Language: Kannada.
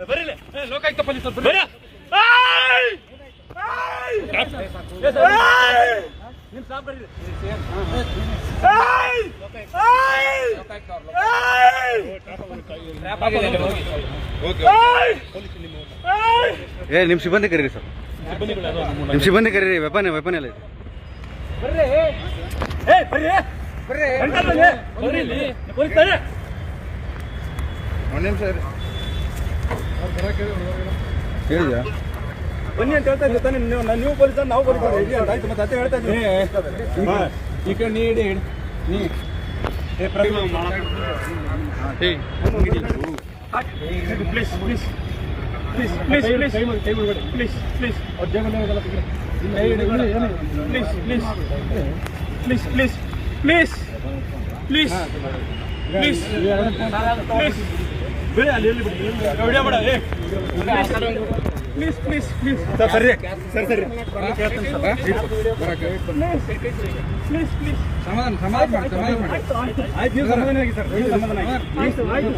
ಬರ್ರಿ ಲೋಕಾಯುಕ್ತ ಪೊಲೀಸರು ಬರ್ರಿ. ನಿಮ್ ಸಾಬ್ ಬರ್ರಿ. ನಿಮ್ ಸಿಬ್ಬಂದಿ ಕರೀರಿ ಸರ್, ನಿಮ್ ಸಿಬ್ಬಂದಿ ಕರೀರಿ. ವೆಪನ್ ಎಲ್ಲ ಇದೆ. ಬರ್ರಿ ಬರ್ರಿ ಬರ್ರಿ ಪೊಲೀಸ್ ಹೇಳಿದ್ಯಾ? ಬನ್ನಿ ಅಂತ ಹೇಳ್ತಾ ಇದ್ದೆ ತಾನೆ ನೀವು ಪೊಲೀಸ್ ನಾವು ಪೊಲೀಸ್ ಆಯ್ತು ಮತ್ತೆ ಅದೇ ಹೇಳ್ತಾ ಇದ್ದೀನಿ. ಈ ಕಡೆ ನೀಡಿ ನೀ please please please please please please please please please please please please please ಬಿಡಿ ಅಲ್ಲಿ ಎಲ್ಲಿ ಬಿಡಿ ವಿಡಿಯೋ ಮಾಡ. ಪ್ಲೀಸ್ ಪ್ಲೀಸ್ ಪ್ಲೀಸ್ ಸರ್ ಸರಿ ಸರಿ ಸರಿ ಪ್ಲೀಸ್ ಪ್ಲೀಸ್ ಸಮಾಧಾನ ಮಾಡಿ ಆಯ್ತು ನೀವು ಸಮಾಧಾನ ಆಗಿ ಸರ್, ನೀವು ಸಮಾಧಾನ ಆಗಿ.